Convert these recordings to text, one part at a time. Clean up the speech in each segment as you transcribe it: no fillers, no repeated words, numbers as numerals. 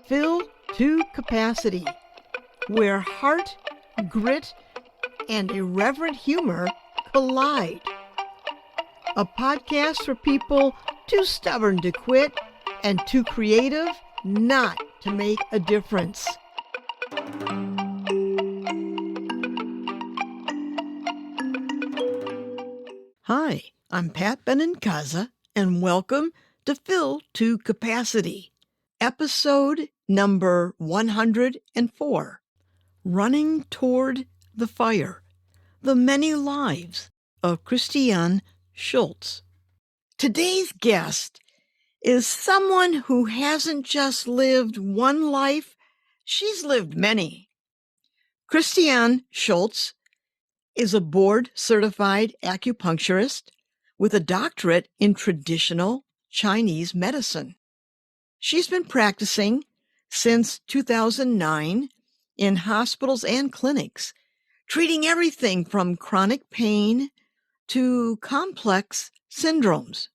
Filled to Capacity, where heart, grit, and irreverent humor collide. A podcast for people too stubborn to quit and too creative not to make a difference. Hi, I'm Pat Benincasa, and welcome to Fill to Capacity, episode number 104, Running Toward the Fire, the Many Lives of Kristianne Schultz. Today's guest is someone who hasn't just lived one life, she's lived many. Kristianne Schultz is a board-certified acupuncturist with a doctorate in traditional Chinese medicine. She's been practicing since 2009 in hospitals and clinics, treating everything from chronic pain to complex syndromes.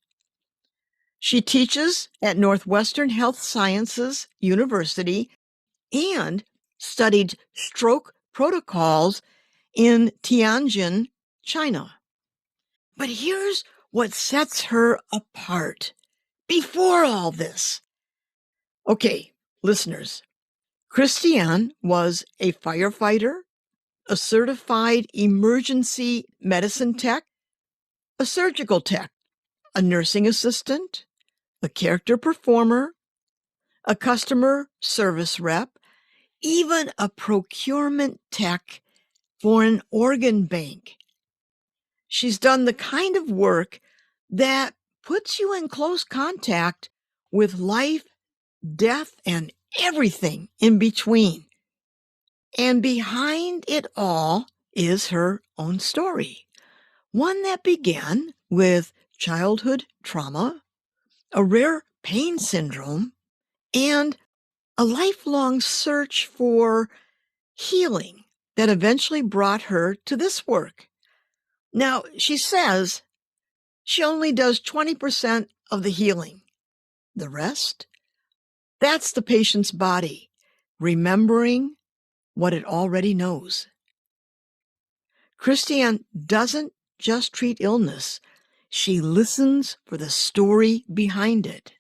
She teaches at Northwestern Health Sciences University and studied stroke protocols in Tianjin, China. But here's what sets her apart before all this. Okay, listeners, Kristianne was a firefighter, a certified emergency medicine tech, a surgical tech, a nursing assistant, a character performer, a customer service rep, even a procurement tech for an organ bank. She's done the kind of work that puts you in close contact with life, death, and everything in between. And behind it all is her own story, one that began with childhood trauma, a rare pain syndrome, and a lifelong search for healing that eventually brought her to this work. Now, she says she only does 20% of the healing. The rest? That's the patient's body, remembering what it already knows. Kristianne doesn't just treat illness. She listens for the story behind it.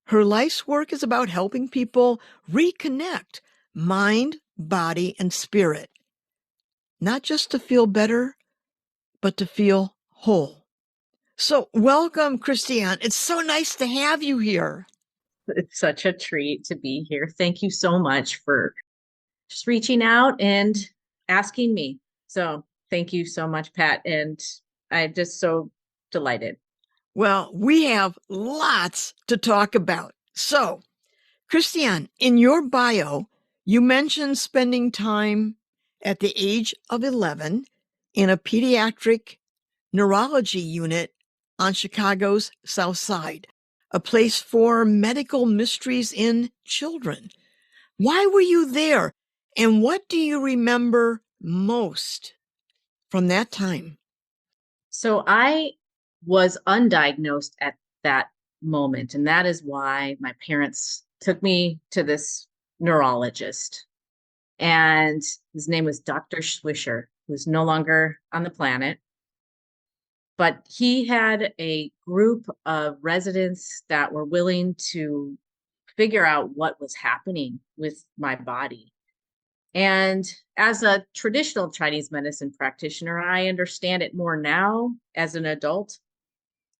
Her life's work is about helping people reconnect mind, body, and spirit, not just to feel better, but to feel whole. So welcome, Kristianne. It's so nice to have you here. It's such a treat to be here. Thank you so much for just reaching out and asking me. So thank you so much, Pat. And I'm just so delighted. Well, we have lots to talk about. So, Kristianne, in your bio, you mentioned spending time at the age of 11 in a pediatric neurology unit on Chicago's South Side, a place for medical mysteries in children. Why were you there? And what do you remember most from that time? So I was undiagnosed at that moment. And that is why my parents took me to this neurologist. And his name was Dr. Swisher, who's no longer on the planet. But he had a group of residents that were willing to figure out what was happening with my body. And as a traditional Chinese medicine practitioner, I understand it more now as an adult.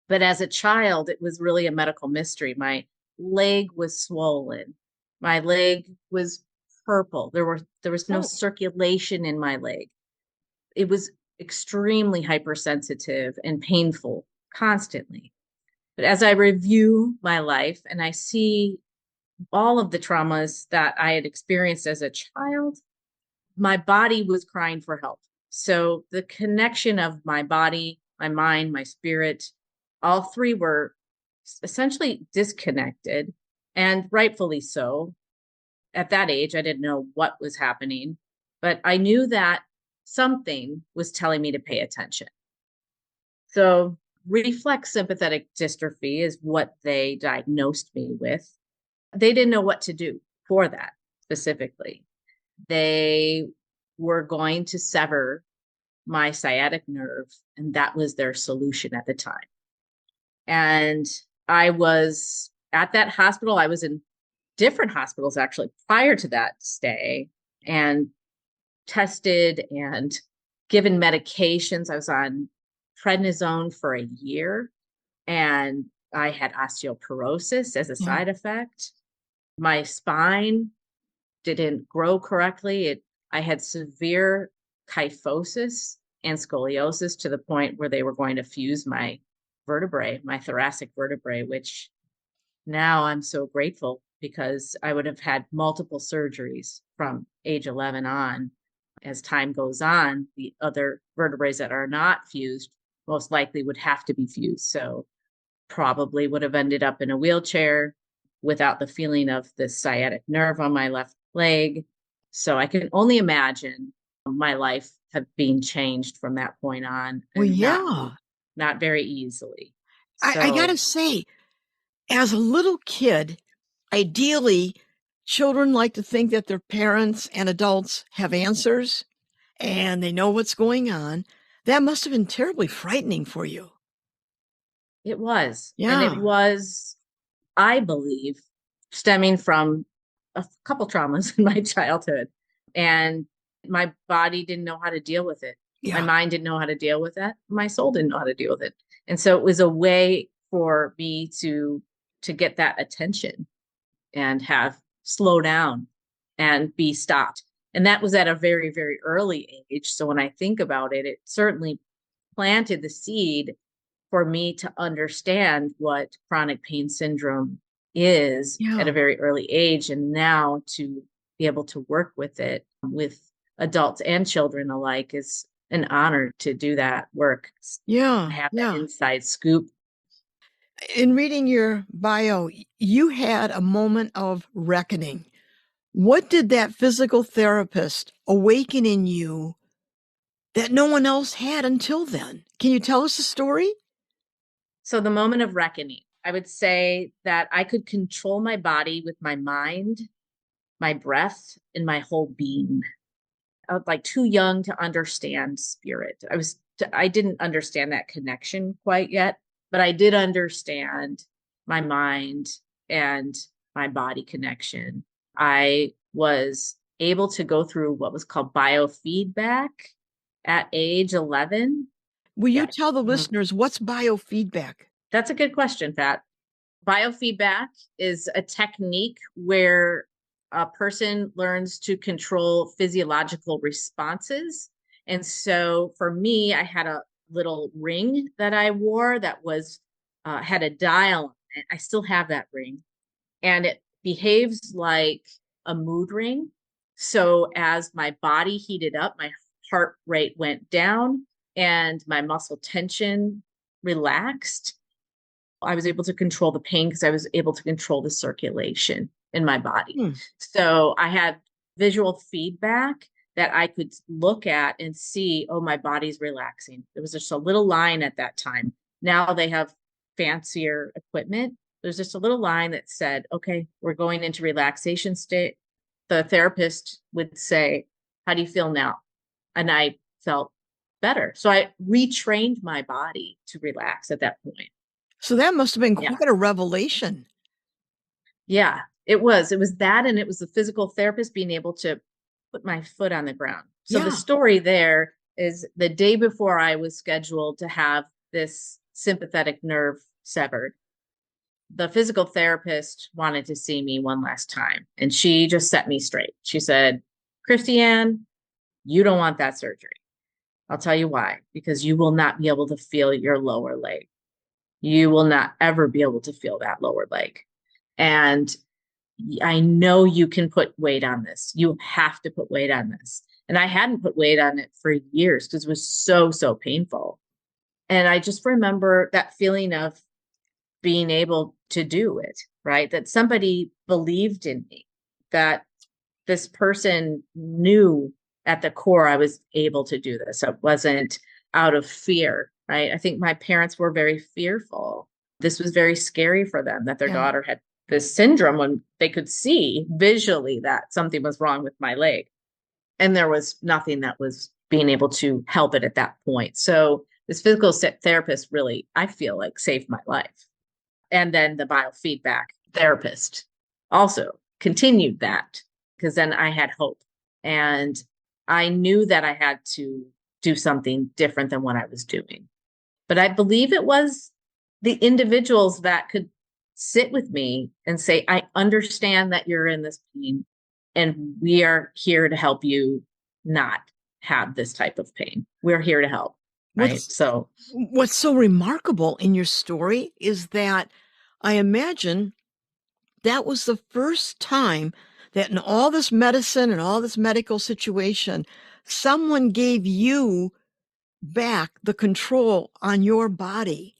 But as a child, it was really a medical mystery. My leg was swollen. My leg was purple. There was no circulation in my leg. It was extremely hypersensitive and painful constantly. But as I review my life and I see all of the traumas that I had experienced as a child, my body was crying for help. So the connection of my body, my mind, my spirit, all three were essentially disconnected, and rightfully so. At that age, I didn't know what was happening, but I knew that something was telling me to pay attention. So reflex sympathetic dystrophy is what they diagnosed me with. they didn't know what to do for that specifically. They were going to sever my sciatic nerve, and that was their solution at the time. And I was at that hospital. I was in different hospitals actually prior to that stay, and tested and given medications. I was on prednisone for a year, and I had osteoporosis as a Yeah. side effect. My spine didn't grow correctly. I had severe kyphosis and scoliosis to the point where they were going to fuse my vertebrae, my thoracic vertebrae, which now I'm so grateful because I would have had multiple surgeries from age 11 on. As time goes on, the other vertebrae that are not fused most likely would have to be fused. So probably would have ended up in a wheelchair without the feeling of the sciatic nerve on my left leg. So I can only imagine my life have been changed from that point on, Well, and yeah. not very easily. I got to So say, as a little kid, ideally, children like to think that their parents and adults have answers and they know what's going on. That must have been terribly frightening for you. it was, and it Yeah. was, I believe, stemming from a couple traumas in my childhood. And my body didn't know how to deal with it. My Yeah. mind didn't know how to deal with that. My soul didn't know how to deal with it. And so it was a way for me to get that attention and have slow down and be stopped. And that was at a very, very early age. So when I think about it, it certainly planted the seed for me to understand what chronic pain syndrome is at a Yeah. very early age, and now to be able to work with it with adults and children alike is an honor to do that work. I Yeah. have that Yeah. inside scoop. In reading your bio, you had a moment of reckoning. What did that physical therapist awaken in you that no one else had until then? Can you tell us the story? So the moment of reckoning, I would say that I could control my body with my mind, my breath, and my whole being. I was like too young to understand spirit. I didn't understand that connection quite yet, but I did understand my mind and my body connection. I was able to go through what was called biofeedback at age 11. Will you Yeah. tell the Mhm. listeners what's biofeedback? That's a good question, Pat. Biofeedback is a technique where a person learns to control physiological responses. And so for me, I had a little ring that I wore that was had a dial on it. I still have that ring, and it behaves like a mood ring. So as my body heated up, my heart rate went down and my muscle tension relaxed. I was able to control the pain because I was able to control the circulation in my body. Hmm. So I had visual feedback that I could look at and see, oh, my body's relaxing. There was just a little line at that time. Now they have fancier equipment. There's just a little line that said, okay, we're going into relaxation state. The therapist would say, how do you feel now? And I felt better. So I retrained my body to relax at that point. So that must have been Yeah. quite a revelation. Yeah, it was. It was that, and it was the physical therapist being able to put my foot on the ground. So the Yeah. story there is the day before I was scheduled to have this sympathetic nerve severed, the physical therapist wanted to see me one last time, and she just set me straight. She said, Kristianne, you don't want that surgery. I'll tell you why, because you will not be able to feel your lower leg. You will not ever be able to feel that lower leg. And I know you can put weight on this. You have to put weight on this. And I hadn't put weight on it for years because it was so, so painful. And I just remember that feeling of being able to do it, right? That somebody believed in me, that this person knew at the core I was able to do this. It wasn't out of fear, right? I think my parents were very fearful. This was very scary for them that their Yeah. daughter had this syndrome when they could see visually that something was wrong with my leg. And there was nothing that was being able to help it at that point. So this physical therapist really, I feel like, saved my life. And then the biofeedback therapist also continued that, because then I had hope. And I knew that I had to do something different than what I was doing. But I believe it was the individuals that could sit with me and say, I understand that you're in this pain, and we are here to help you not have this type of pain. We're here to help. Right. What's so remarkable in your story is that I imagine that was the first time that in all this medicine and all this medical situation, someone gave you back the control on your body.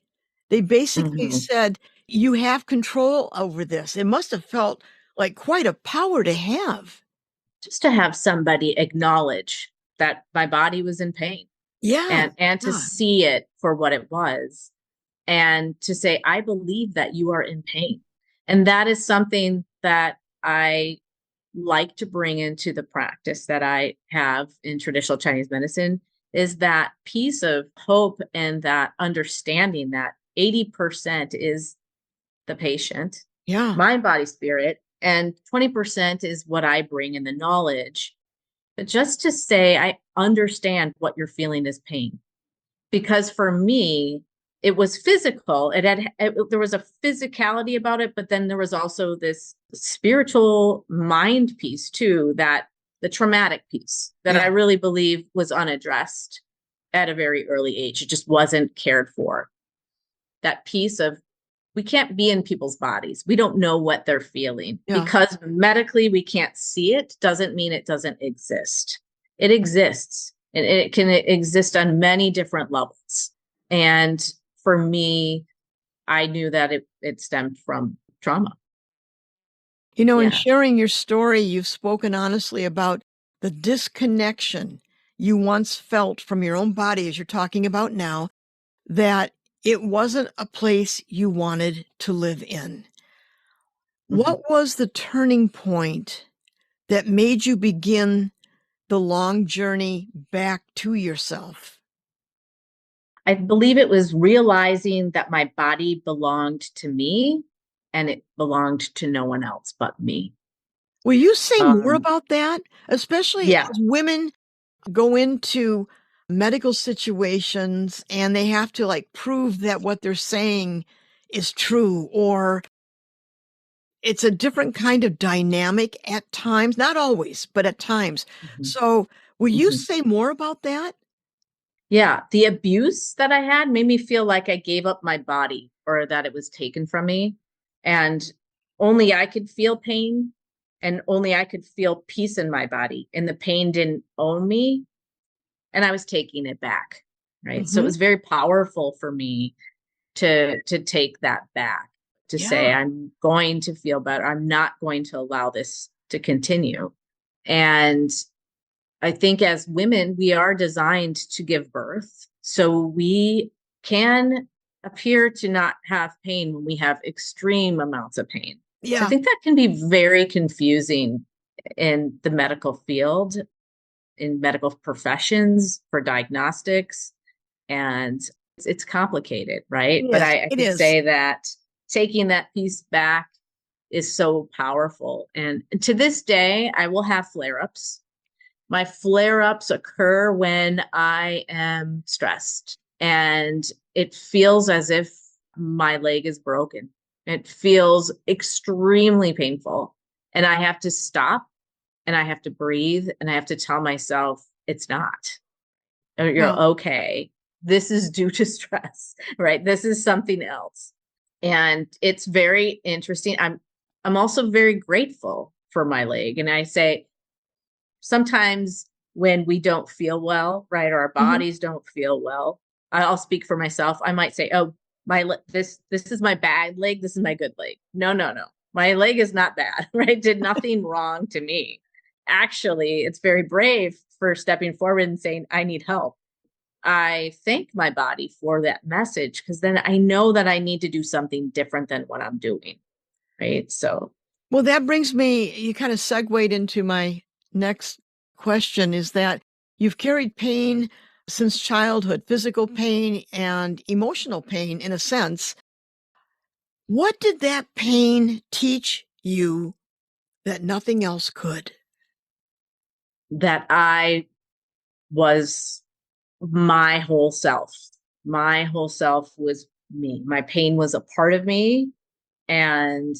They basically said, you have control over this. It must have felt like quite a power to have. Just to have somebody acknowledge that my body was in pain. Yeah. And to see it for what it was, and to say, I believe that you are in pain. And that is something that I like to bring into the practice that I have in traditional Chinese medicine, is that piece of hope and that understanding that 80% is the patient, mind, body, spirit, and 20% is what I bring in the knowledge. But just to say, I understand what you're feeling is pain. Because for me, it was physical. There was a physicality about it, but then there was also this spiritual mind piece too, that the traumatic piece that I really believe was unaddressed at a very early age. It just wasn't cared for. That piece of, we can't be in people's bodies. We don't know what they're feeling. Because medically we can't see it, doesn't mean it doesn't exist. It exists, and it can exist on many different levels. And for me, I knew that it stemmed from trauma. In sharing your story, you've spoken honestly about the disconnection you once felt from your own body, as you're talking about now, that it wasn't a place you wanted to live in. What was the turning point that made you begin the long journey back to yourself? I believe it was realizing that my body belonged to me, and it belonged to no one else but me. Will you say more about that? Especially as women go into medical situations and they have to prove that what they're saying is true, or it's a different kind of dynamic at times, not always, but at times. So will you say more about that? Yeah. The abuse that I had made me feel like I gave up my body, or that it was taken from me, and only I could feel pain, and only I could feel peace in my body, and the pain didn't own me, and I was taking it back. Right. So it was very powerful for me to take that back, to say, I'm going to feel better. I'm not going to allow this to continue. And I think as women, we are designed to give birth. So we can appear to not have pain when we have extreme amounts of pain. I think that can be very confusing in the medical field, in medical professions, for diagnostics. And it's complicated, right? But I could say that taking that piece back is so powerful. And to this day, I will have flare-ups. My flare-ups occur when I am stressed, and it feels as if my leg is broken. It feels extremely painful, and I have to stop, and I have to breathe, and I have to tell myself, it's not. You're okay. This is due to stress, right? This is something else. And it's very interesting. I'm also very grateful for my leg. And I say, sometimes when we don't feel well, right, or our bodies don't feel well, I'll speak for myself. I might say, oh, this is my bad leg. This is my good leg. No. My leg is not bad, right? Did nothing wrong to me. Actually, it's very brave for stepping forward and saying, I need help. I thank my body for that message, because then I know that I need to do something different than what I'm doing. right? So, Well, that brings me, you kind of segued into my next question, is that you've carried pain since childhood, physical pain and emotional pain in a sense. What did that pain teach you that nothing else could? that I was my whole self. My whole self was me. My pain was a part of me, and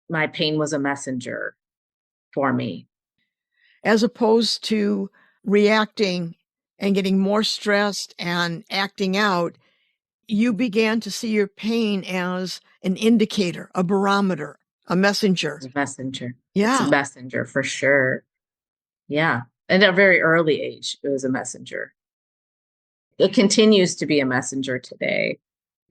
my pain was a messenger for me. As opposed to reacting and getting more stressed and acting out, you began to see your pain as an indicator, a barometer, a messenger. It's a messenger. It's a Yeah. messenger for sure. Yeah. At a very early age, it was a messenger. It continues to be a messenger today.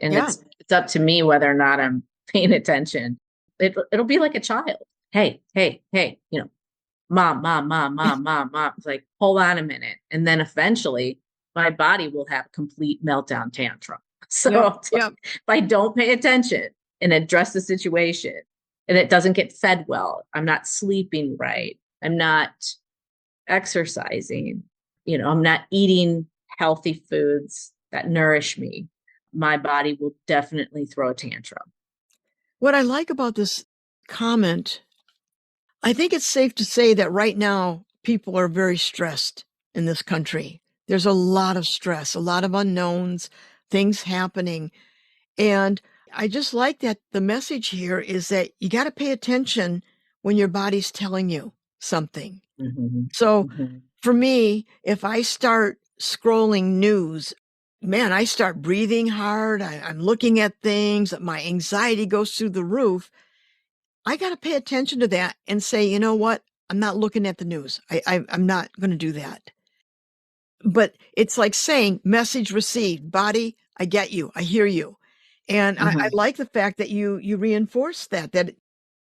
And Yeah. it's up to me whether or not I'm paying attention. It'll be like a child. Hey, hey, hey, mom, mom, mom, mom, mom, mom. It's like, hold on a minute. And then eventually my body will have a complete meltdown tantrum. So Yep. if I don't pay attention and address the situation and it doesn't get fed well, I'm not sleeping right, I'm not exercising, I'm not eating healthy foods that nourish me, my body will definitely throw a tantrum. What I like about this comment, I think it's safe to say that right now people are very stressed in this country. There's a lot of stress, a lot of unknowns, things happening. And I just like that the message here is that you got to pay attention when your body's telling you something. Mm-hmm. So Mm-hmm. for me, if I start scrolling news, man, I start breathing hard. I'm looking at things, my anxiety goes through the roof. I got to pay attention to that and say, you know what? I'm not looking at the news. I'm not going to do that. But it's like saying, message received, body, I get you. I hear you. And I Mm-hmm. like the fact that you reinforce that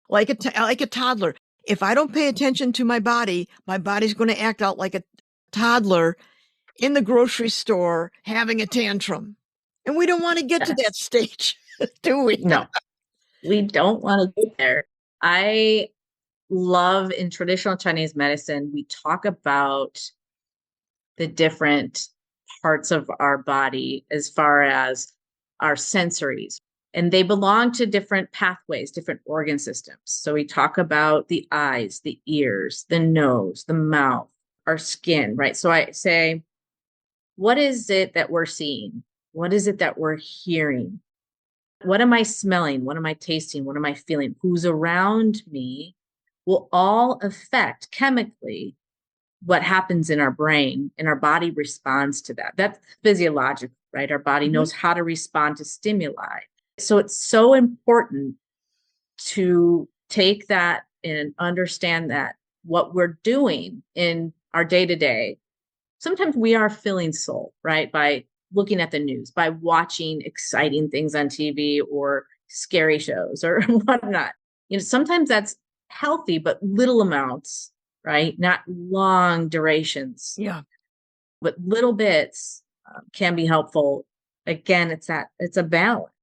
like like a toddler, if I don't pay attention to my body's going to act out like a toddler in the grocery store having a tantrum. And we don't want to get to that Yes. stage, do we? No, we don't want to get there. I love in traditional Chinese medicine, we talk about the different parts of our body as far as our sensories. And they belong to different pathways, different organ systems. So we talk about the eyes, the ears, the nose, the mouth, our skin, right? So I say, what is it that we're seeing? What is it that we're hearing? What am I smelling? What am I tasting? What am I feeling? Who's around me will all affect chemically what happens in our brain, and our body responds to that. That's physiological, right? Our body Mhm. knows how to respond to stimuli. So it's so important to take that and understand that what we're doing in our day to day, sometimes we are filling soul, right? By looking at the news, by watching exciting things on TV or scary shows or whatnot. Sometimes that's healthy, but little amounts, right? Not long durations, Yeah. but little bits can be helpful. Again, it's a balance.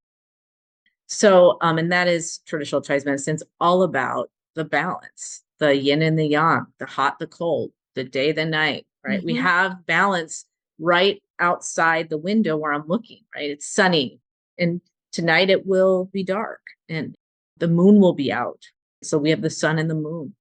So, and that is traditional Chinese medicine. It's all about the balance, the yin and the yang, the hot, the cold, the day, the night, right? We Mhm. have balance right outside the window where I'm looking, right? It's sunny, and tonight it will be dark and the moon will be out. So we have the sun and the moon.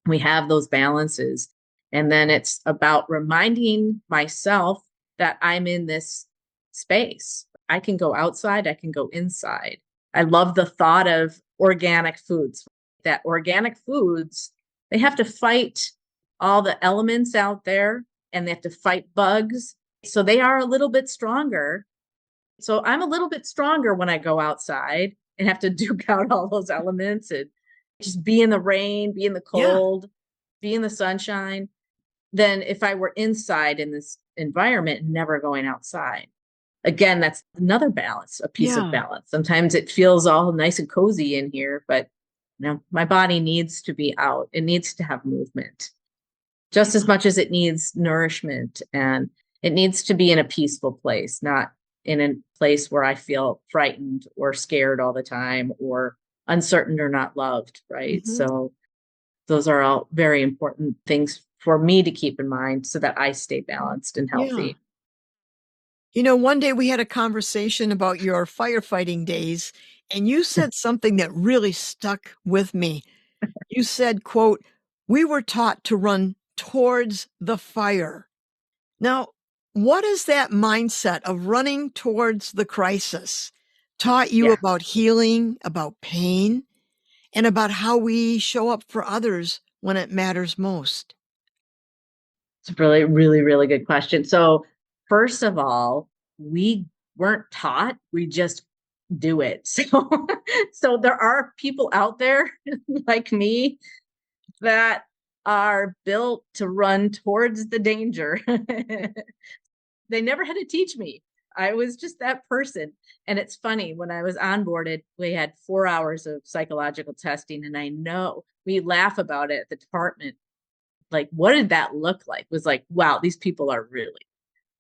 We have those balances. And then it's about reminding myself that I'm in this space. I can go outside, I can go inside. I love the thought of organic foods, that organic foods, they have to fight all the elements out there and they have to fight bugs. So they are a little bit stronger. So I'm a little bit stronger when I go outside and have to duke out all those elements and just be in the rain, be in the Yeah. cold, be in the sunshine, than if I were inside in this environment, never going outside. Again, that's another balance, a piece of Yeah. balance. Sometimes it feels all nice and cozy in here, but my body needs to be out. It needs to have movement just as much as it needs nourishment, and it needs to be in a peaceful place, not in a place where I feel frightened or scared all the time or uncertain or not loved, right? Mhm. So those are all very important things for me to keep in mind so that I stay balanced and Yeah. healthy. One day we had a conversation about your firefighting days, and you said something that really stuck with me. You said, quote, "We were taught to run towards the fire." Now, what is that mindset of running towards the crisis taught you Yeah. about healing, about pain, and about how we show up for others when it matters most? It's a really, really, really good question. So, first of all, we weren't taught, we just do it. So there are people out there like me that are built to run towards the danger. They never had to teach me. I was just that person. And it's funny, when I was onboarded, we had 4 hours of psychological testing. And I know we laugh about it at the department. Like, what did that look like? It was like, wow, these people are really,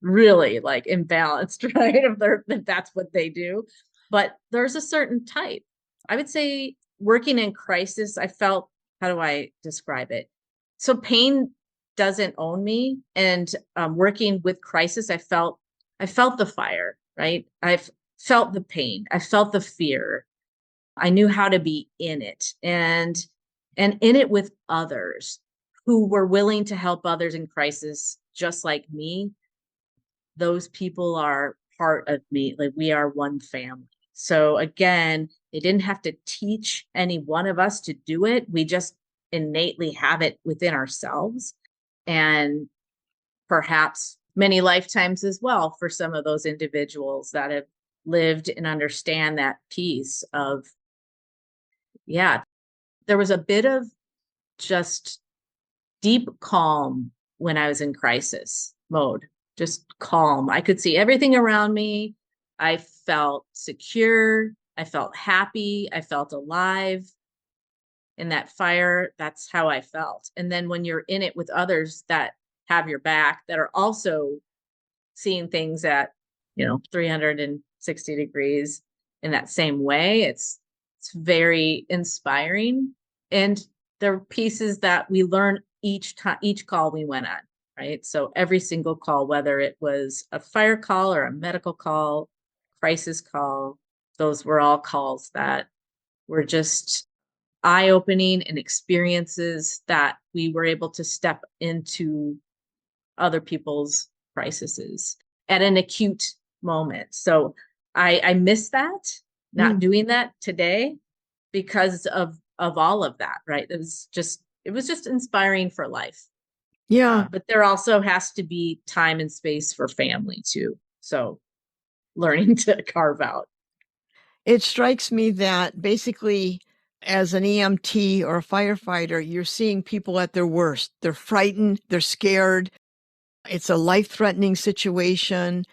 really like imbalanced, right? If that's what they do. But there's a certain type. I would say working in crisis, I felt, how do I describe it? So pain doesn't own me. And working with crisis, I felt the fire, right? I've felt the pain. I felt the fear. I knew how to be in it and in it with others who were willing to help others in crisis just like me. Those people are part of me. Like, we are one family. So again, they didn't have to teach any one of us to do it. We just innately have it within ourselves, and perhaps many lifetimes as well for some of those individuals that have lived and understand that piece of, yeah, there was a bit of just deep calm when I was in crisis mode, just calm. I could see everything around me. I felt secure. I felt happy. I felt alive in that fire. That's how I felt. And then when you're in it with others that have your back, that are also seeing things at, 360 degrees in that same way, it's very inspiring. And there are pieces that we learn each time, each call we went on, right? So every single call, whether it was a fire call or a medical call, crisis call, those were all calls that were just eye-opening and experiences that we were able to step into other people's crises at an acute moment. So I miss that, not Mm. doing that today because of all of that, right? It was just inspiring for life. Yeah. But there also has to be time and space for family too. So learning to carve out. It strikes me that basically, as an EMT or a firefighter, you're seeing people at their worst. They're frightened, they're scared, it's a life threatening situation.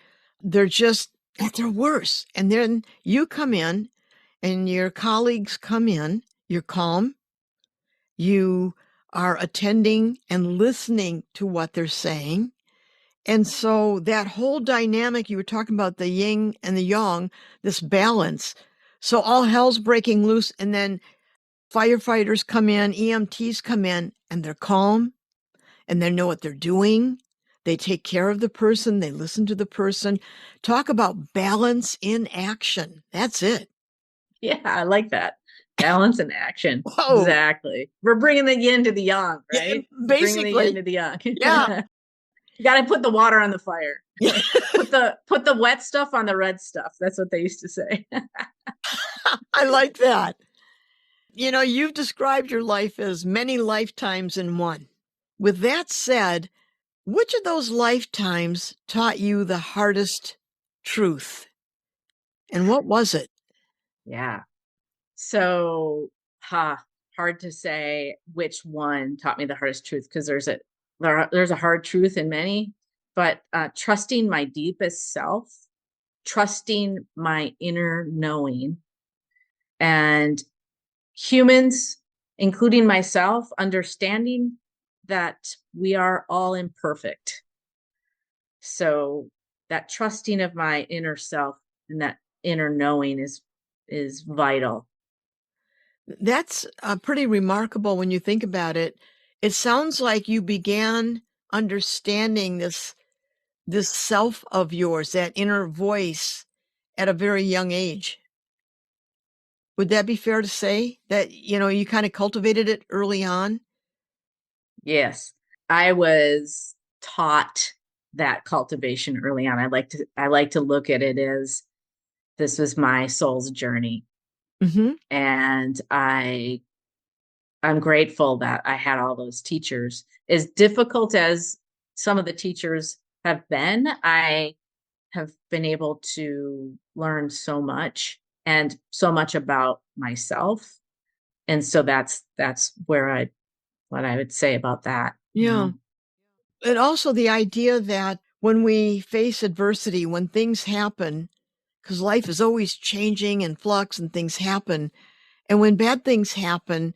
They're just at their worst. And then you come in and your colleagues come in, you're calm, you are attending and listening to what they're saying. And so that whole dynamic you were talking about, the yin and the yang, this balance. So all hell's breaking loose, and then firefighters come in, EMTs come in, and they're calm and they know what they're doing. They take care of the person, they listen to the person. Talk about balance in action. That's it. Yeah, I like that. Balance and action. Whoa. Exactly. We're bringing the yin to the yang, Yeah, right? Bringing the yin basically. to the yang. Yeah. You got to put the water on the fire. Yeah. Put the wet stuff on the red stuff. That's what they used to say. I like that. You've described your life as many lifetimes in one. With that said, which of those lifetimes taught you the hardest truth? And what was it? Yeah. So, hard to say which one taught me the hardest truth, because there's a hard truth in many, but trusting my deepest self, trusting my inner knowing, and humans, including myself, understanding that we are all imperfect. So that trusting of my inner self and that inner knowing is vital. That's pretty remarkable when you think about it. It sounds like you began understanding this self of yours, that inner voice, at a very young age. Would that be fair to say that, you kind of cultivated it early on? Yes, I was taught that cultivation early on. I like to look at it as this was my soul's journey. Mm-hmm. And I'm grateful that I had all those teachers. As difficult as some of the teachers have been, I have been able to learn so much and so much about myself. And so that's what I would say about that, you Yeah. know. And also the idea that when we face adversity, when things happen, because life is always changing and flux and things happen. And when bad things happen,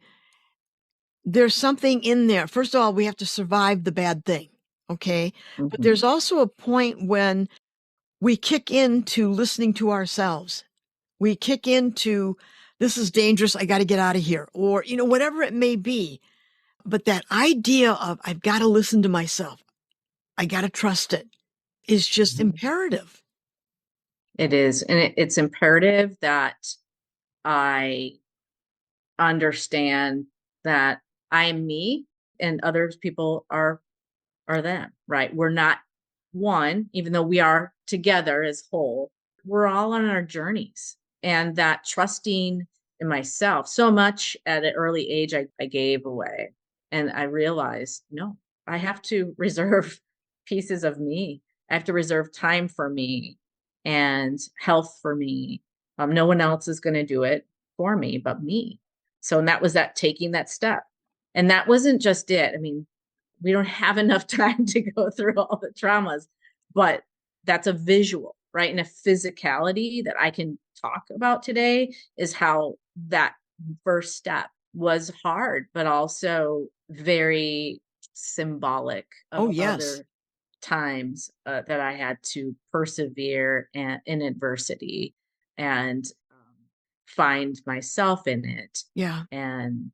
there's something in there. First of all, we have to survive the bad thing. Okay. But Mhm. there's also a point when we kick into listening to ourselves. We kick into, this is dangerous. I got to get out of here. Or, whatever it may be. But that idea of, I've got to listen to myself. I got to trust it is just imperative. It is. And it's imperative that I understand that I am me and others people are them, right? We're not one, even though we are together as whole. We're all on our journeys. And that trusting in myself, so much at an early age, I gave away. And I realized, no, I have to reserve pieces of me. I have to reserve time for me and health for me. No one else is going to do it for me but me. So, and that was that taking that step. And that wasn't just it. I mean, we don't have enough time to go through all the traumas, but that's a visual, right? And a physicality that I can talk about today is how that first step was hard, but also very symbolic Oh, of yes. other times that I had to persevere in adversity and find myself in it. Yeah. And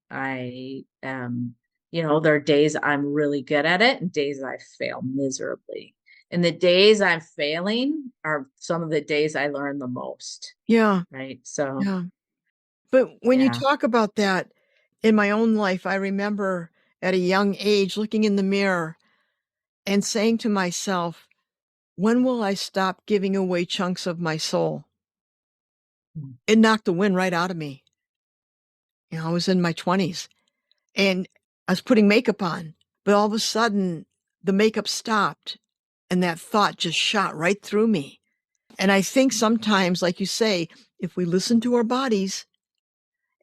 I there are days I'm really good at it and days I fail miserably. And the days I'm failing are some of the days I learn the most, Yeah. right? So, Yeah. But when you yeah. talk about that in my own life, I remember at a young age looking in the mirror and saying to myself, when will I stop giving away chunks of my soul? Mm. It knocked the wind right out of me. I was in my 20s and I was putting makeup on, but all of a sudden the makeup stopped and that thought just shot right through me. And I think sometimes, like you say, if we listen to our bodies,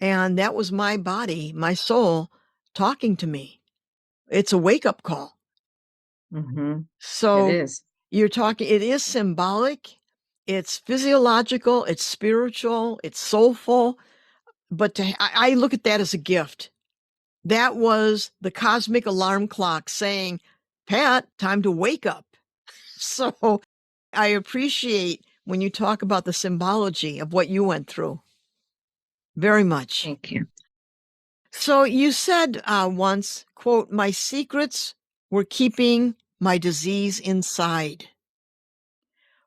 and that was my body, my soul talking to me, it's a wake up call. Mm-hmm. It So is. you're talking, it is symbolic, it's physiological, it's spiritual, it's soulful. But I look at that as a gift. That was the cosmic alarm clock saying, Pat, time to wake up. So I appreciate when you talk about the symbology of what you went through very much. Thank you. So you said once, quote, my secrets were keeping my disease inside.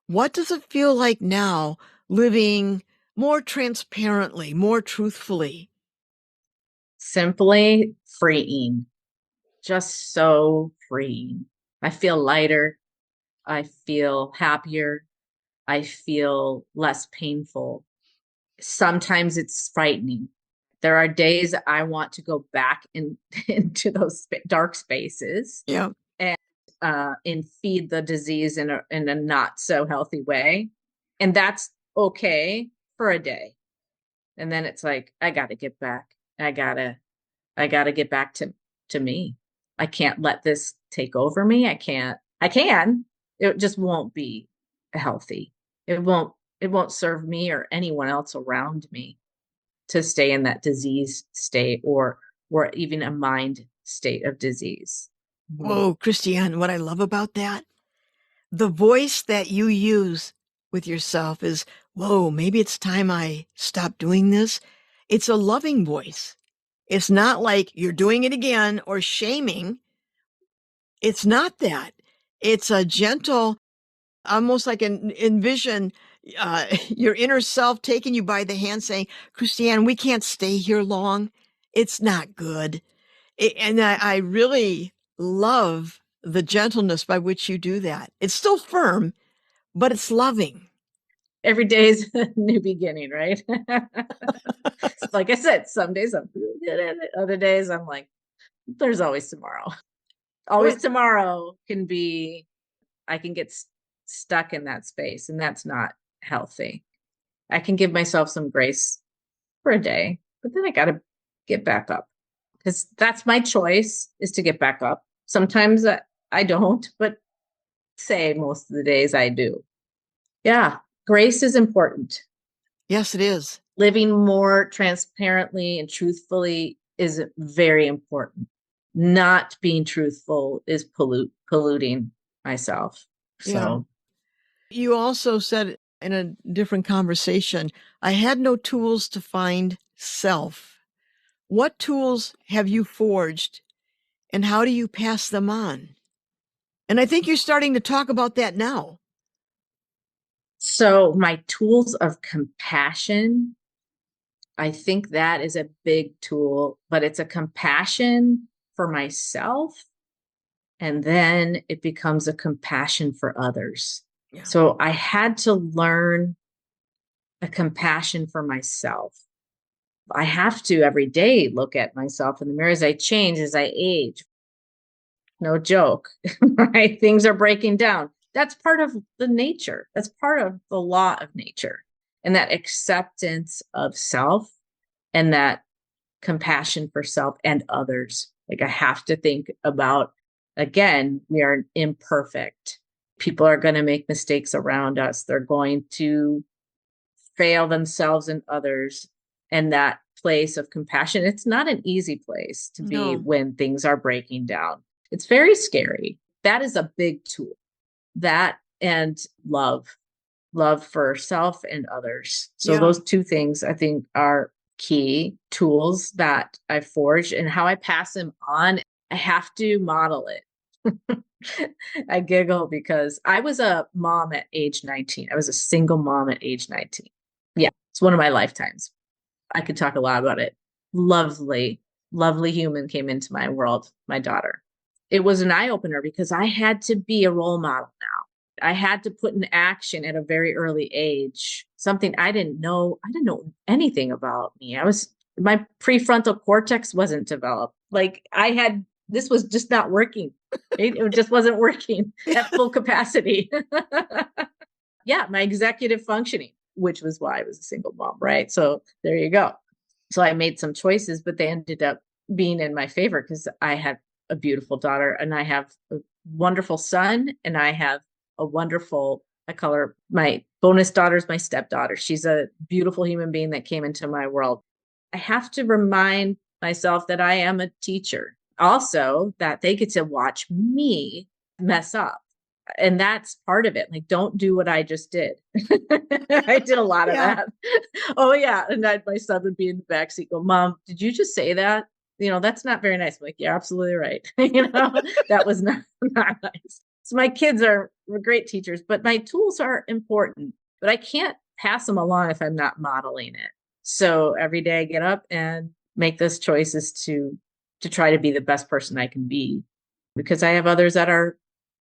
What does it feel like now living more transparently, more truthfully? Simply freeing, just so freeing. I feel lighter. I feel happier. I feel less painful. Sometimes it's frightening. There are days I want to go back into those dark spaces Yeah. and feed the disease in a not so healthy way, and that's okay for a day. And then it's like I got to get back. I gotta get back to me. I can't let this take over me. I can't. I can. It just won't be healthy. It won't serve me or anyone else around me to stay in that disease state or even a mind state of disease. Mhm. Whoa, Christiane, what I love about that, the voice that you use with yourself is, whoa, maybe it's time I stop doing this. It's a loving voice. It's not like you're doing it again or shaming. It's not that. It's a gentle, almost like envision your inner self taking you by the hand saying, Kristianne, we can't stay here long. It's not good. And I really love the gentleness by which you do that. It's still firm, but it's loving. Every day is a new beginning, right? Like I said, some days I'm really good at it. Other days I'm like, there's always tomorrow. Always What? tomorrow can be, I can get stuck in that space, and that's not healthy. I can give myself some grace for a day, but then I got to get back up, because that's my choice, is to get back up. Sometimes I don't, but say most of the days I do. Yeah, grace is important. Yes, it is. Living more transparently and truthfully is very important. Not being truthful is polluting myself. Yeah. So You also said in a different conversation, I had no tools to find self. What tools have you forged and how do you pass them on? And I think you're starting to talk about that now. So my tools of compassion, I think that is a big tool, but it's a compassion for myself. And then it becomes a compassion for others. Yeah. So I had to learn a compassion for myself. I have to every day look at myself in the mirror as I change, as I age. No joke, right? Things are breaking down. That's part of the nature. That's part of the law of nature. And that acceptance of self and that compassion for self and others. Like I have to think about, again, we are imperfect. People are going to make mistakes around us. They're going to fail themselves and others. And that place of compassion, it's not an easy place to be when things are breaking down. It's very scary. That is a big tool. That and love for self and others. So those two things I think are key tools that I forged, and how I pass them on. I have to model it. I giggle because I was a mom at age 19. I was a single mom at age 19. Yeah, it's one of my lifetimes. I could talk a lot about it. Lovely, lovely human came into my world, my daughter. It was an eye opener because I had to be a role model now. I had to put in action at a very early age, something I didn't know. I didn't know anything about me. My prefrontal cortex wasn't developed. Like this was just not working. It just wasn't working at full capacity. Yeah, my executive functioning, which was why I was a single mom, right? So there you go. So I made some choices, but they ended up being in my favor because I had a beautiful daughter and I have a wonderful son, and I have a wonderful, I call her my bonus daughter, is my stepdaughter. She's a beautiful human being that came into my world. I have to remind myself that I am a teacher. Also, that they get to watch me mess up. And that's part of it. Like, don't do what I just did. I did a lot of that. Oh yeah. And my son would be in the backseat go, Mom, did you just say that? That's not very nice. I'm like, you're absolutely right. That was not nice. So my kids were great teachers, but my tools are important, but I can't pass them along if I'm not modeling it. So every day I get up and make those choices to try to be the best person I can be, because I have others that are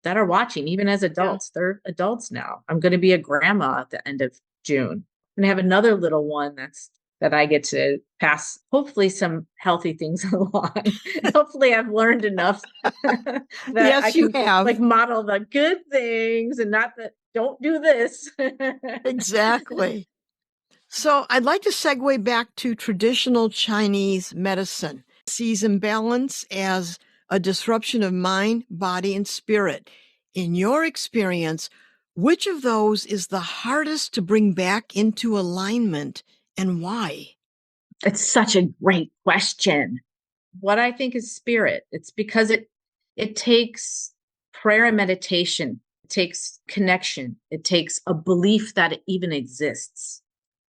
watching, even as adults. Yeah. They're adults now. I'm going to be a grandma at the end of June, and I have another little one that I get to pass, hopefully, some healthy things along. Hopefully I've learned enough that yes, I can have. Model the good things and not the don't do this. Exactly. So I'd like to segue back to traditional Chinese medicine. It sees imbalance as a disruption of mind, body, and spirit. In your experience, which of those is the hardest to bring back into alignment, and why? It's such a great question. What I think is spirit. It's because it takes prayer and meditation. It takes connection. It takes a belief that it even exists.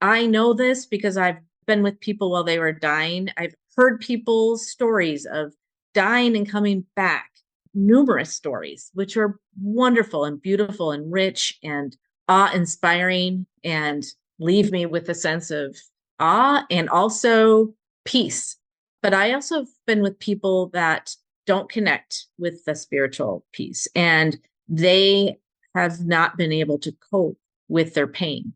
I know this because I've been with people while they were dying. I've heard people's stories of dying and coming back, numerous stories, which are wonderful and beautiful and rich and awe-inspiring and leave me with a sense of awe and also peace. But I also have been with people that don't connect with the spiritual piece, and they have not been able to cope with their pain.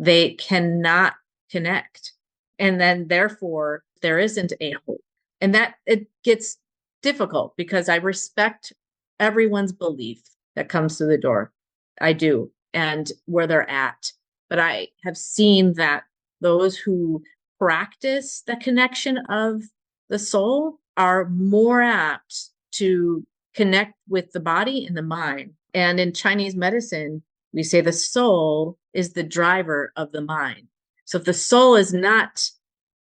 They cannot connect. And then therefore there isn't a hope. And that it gets difficult because I respect everyone's belief that comes through the door. I do, and where they're at. But I have seen that those who practice the connection of the soul are more apt to connect with the body and the mind. And in Chinese medicine, we say the soul is the driver of the mind. So if the soul is not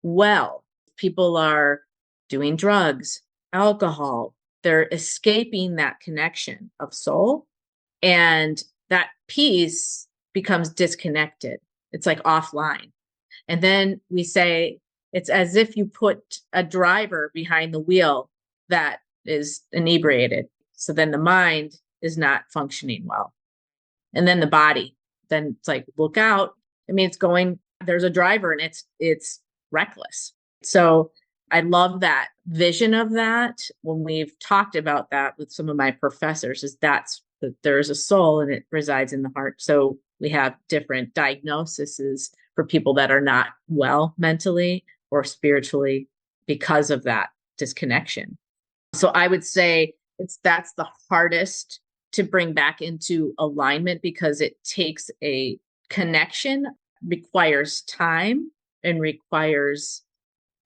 well, people are doing drugs, alcohol, they're escaping that connection of soul, and that piece becomes disconnected. It's like offline. And then we say it's as if you put a driver behind the wheel that is inebriated. So then the mind is not functioning well. And then the body, then it's like, look out. I mean, it's going, there's a driver and it's reckless. So I love that vision of that. When we've talked about that with some of my professors, is that there's a soul and it resides in the heart. So we have different diagnoses for people that are not well mentally or spiritually because of that disconnection. So I would say that's the hardest to bring back into alignment because it takes a connection, requires time, and requires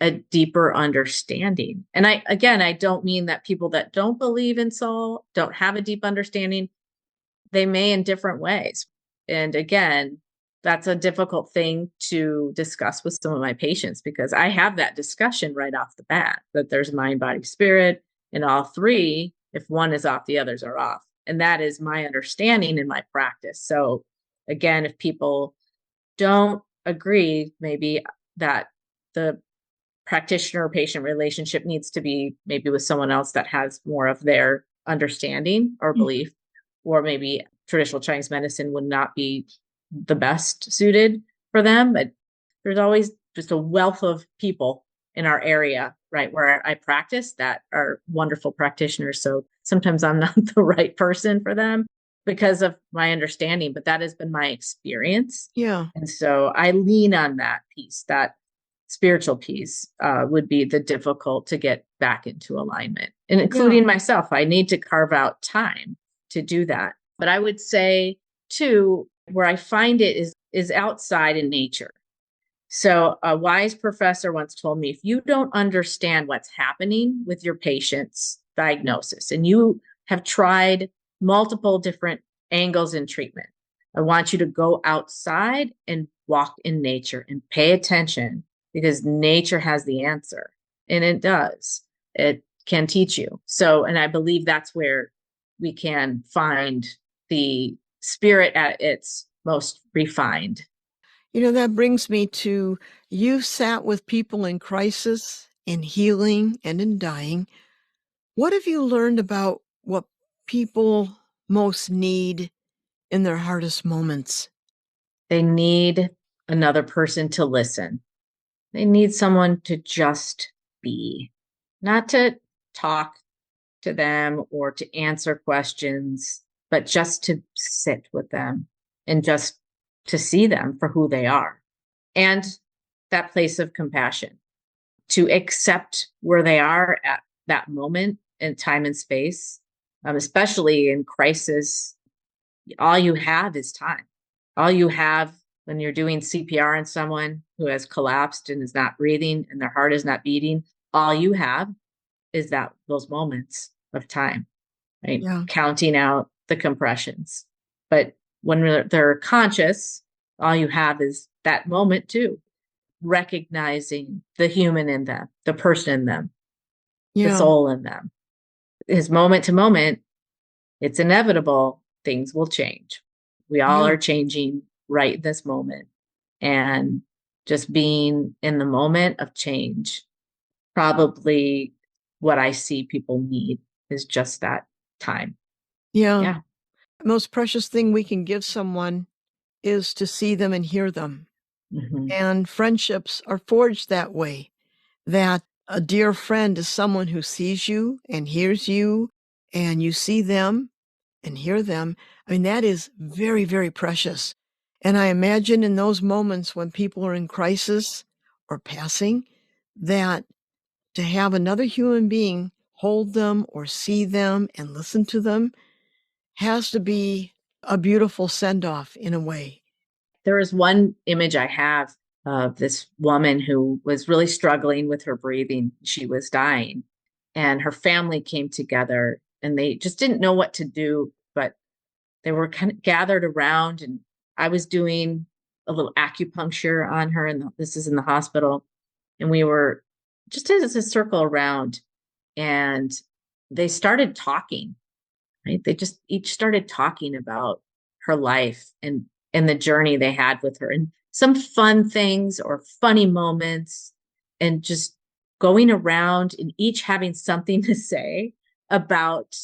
a deeper understanding. And I don't mean that people that don't believe in soul don't have a deep understanding. They may in different ways. And again, that's a difficult thing to discuss with some of my patients because I have that discussion right off the bat that there's mind, body, spirit, and all three. If one is off, the others are off. And that is my understanding in my practice. So again, if people don't agree, maybe that the practitioner patient relationship needs to be maybe with someone else that has more of their understanding or belief, or maybe traditional Chinese medicine would not be the best suited for them. But there's always just a wealth of people in our area, right, where I practice that are wonderful practitioners. So sometimes I'm not the right person for them because of my understanding, but that has been my experience. Yeah. And so I lean on that piece, that spiritual piece would be the difficult to get back into alignment, and including myself. I need to carve out time to do that. But I would say too, where I find it is outside in nature. So a wise professor once told me, if you don't understand what's happening with your patient's diagnosis and you have tried multiple different angles in treatment, I want you to go outside and walk in nature and pay attention, because nature has the answer, and it does. It can teach you. So, and I believe that's where we can find the spirit at its most refined. You know, that brings me to, you've sat with people in crisis, in healing, and in dying. What have you learned about what people most need in their hardest moments? They need another person to listen. They need someone to just be, not to talk to them or to answer questions, but just to sit with them and just to see them for who they are. And that place of compassion, to accept where they are at that moment in time and space, especially in crisis. All you have is time. All you have when you're doing CPR on someone who has collapsed and is not breathing and their heart is not beating, all you have is those moments of time, right? Yeah. Counting out the compressions. But when they're conscious, all you have is that moment too, recognizing the human in them, the person in them, the soul in them. Is moment to moment, it's inevitable. Things will change. We all are changing right this moment. And just being in the moment of change. Probably what I see people need is just that time. Yeah. Yeah. Most precious thing we can give someone is to see them and hear them. Hmm. And friendships are forged that way, that a dear friend is someone who sees you and hears you, and you see them and hear them. I mean, that is very, very precious. And I imagine in those moments when people are in crisis or passing, that to have another human being hold them or see them and listen to them has to be a beautiful send off in a way. There is one image I have of this woman who was really struggling with her breathing. She was dying, and her family came together and they just didn't know what to do, but they were kind of gathered around, and I was doing a little acupuncture on her, and this is in the hospital, and we were just as a circle around, and they started talking, right? They just each started talking about her life and the journey they had with her, and some fun things or funny moments, and just going around and each having something to say about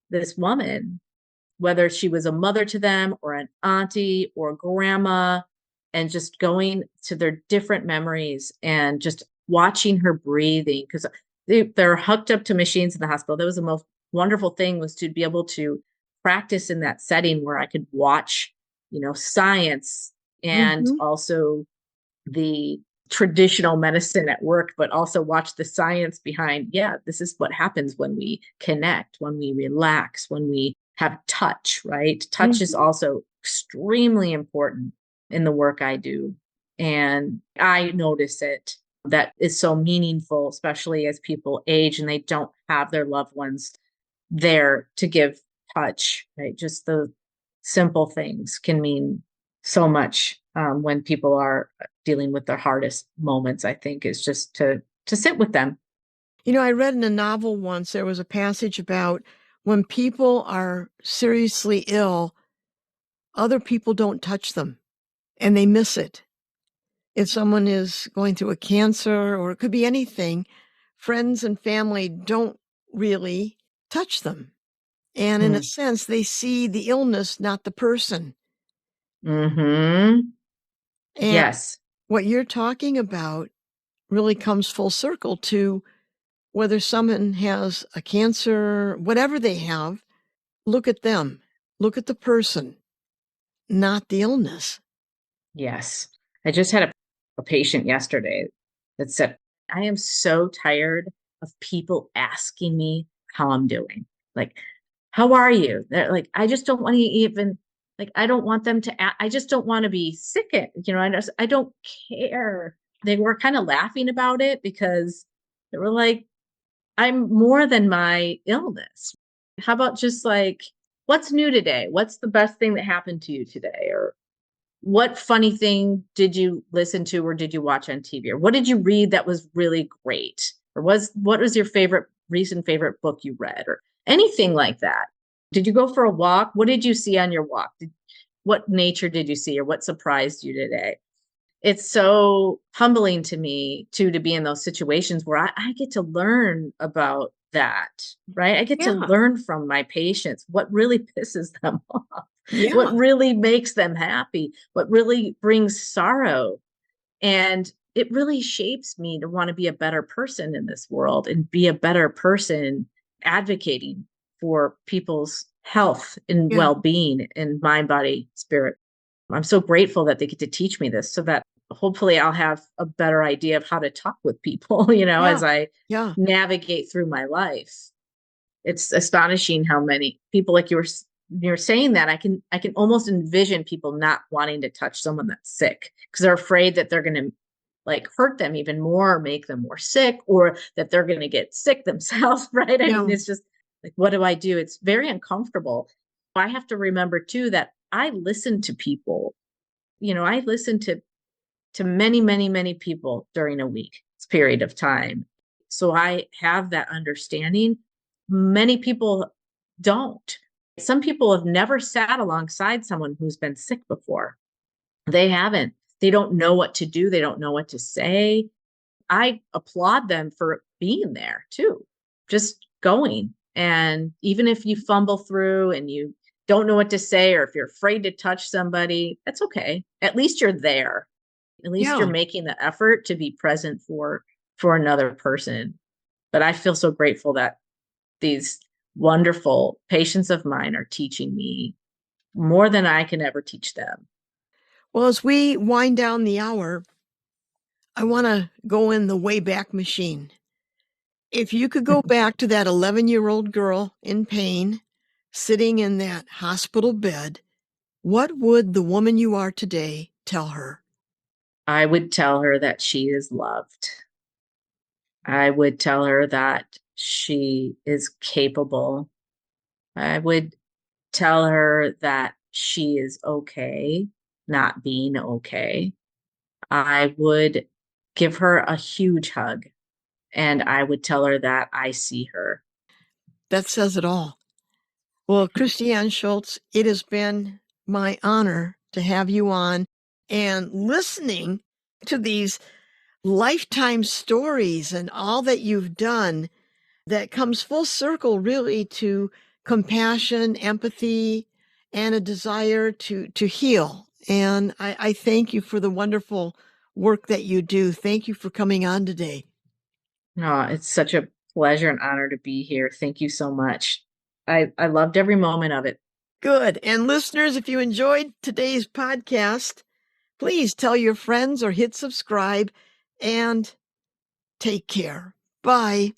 this woman, whether she was a mother to them or an auntie or grandma, and just going to their different memories and just watching her breathing, because they're hooked up to machines in the hospital. That was the most wonderful thing, was to be able to practice in that setting where I could watch, science, and Mhm. also the traditional medicine at work, but also watch the science behind, yeah, this is what happens when we connect, when we relax, when we have touch, right? Touch is Mhm. also extremely important in the work I do. And I notice it, that is so meaningful, especially as people age and they don't have their loved ones there to give touch, right? Just the simple things can mean so much when people are dealing with their hardest moments. I think is just to sit with them. I read in a novel once, there was a passage about when people are seriously ill, other people don't touch them and they miss it. If someone is going through a cancer, or it could be anything, friends and family don't really touch them. And in a Mm. sense, they see the illness, not the person. Hmm. And Yes. what you're talking about really comes full circle to whether someone has a cancer, whatever they have, look at them, look at the person, not the illness. Yes. I just had a patient yesterday that said, I am so tired of people asking me how I'm doing. Like, how are you? They're like, I just don't want to even, like, I don't want them to, I just don't want to be sick. I don't care. They were kind of laughing about it because they were like, I'm more than my illness. How about just like, what's new today? What's the best thing that happened to you today? Or what funny thing did you listen to or did you watch on TV? Or what did you read that was really great? Or what was your recent favorite book you read, or anything like that? Did you go for a walk? What did you see on your walk? What nature did you see, or what surprised you today? It's so humbling to me too, to be in those situations where I get to learn about that, right? I get to Yeah. learn from my patients what really pisses them off, what Yeah. really makes them happy, what really brings sorrow. And it really shapes me to want to be a better person in this world and be a better person advocating for people's health and Yeah. well-being in mind, body, spirit. I'm so grateful that they get to teach me this, so that hopefully I'll have a better idea of how to talk with people, Yeah. as I Yeah. navigate through my life. It's astonishing how many people, like you're saying that, I can almost envision people not wanting to touch someone that's sick because they're afraid that they're going to like hurt them even more, or make them more sick, or that they're going to get sick themselves. Right? I mean, Yeah. it's just like, what do I do? It's very uncomfortable. I have to remember too that I listen to people. I listen to many, many, many people during a week period of time. So I have that understanding. Many people don't. Some people have never sat alongside someone who's been sick before. They haven't. they don't know what to do. They don't know what to say. I applaud them for being there too, just going. And even if you fumble through and you don't know what to say, or if you're afraid to touch somebody, that's okay. At least you're there. At least Yeah. you're making the effort to be present for another person. But I feel so grateful that these wonderful patients of mine are teaching me more than I can ever teach them. Well, as we wind down the hour, I want to go in the Wayback Machine. If you could go back to that 11-year-old girl in pain, sitting in that hospital bed, what would the woman you are today tell her? I would tell her that she is loved. I would tell her that she is capable. I would tell her that she is okay, not being okay. I would give her a huge hug, and I would tell her that I see her. That says it all. Well, Kristianne Schultz, it has been my honor to have you on, and listening to these lifetime stories and all that you've done that comes full circle really to compassion, empathy, and a desire to heal. And I thank you for the wonderful work that you do. Thank you for coming on today. Oh, it's such a pleasure and honor to be here. Thank you so much. I loved every moment of it. Good. And listeners, if you enjoyed today's podcast, please tell your friends or hit subscribe, and take care. Bye.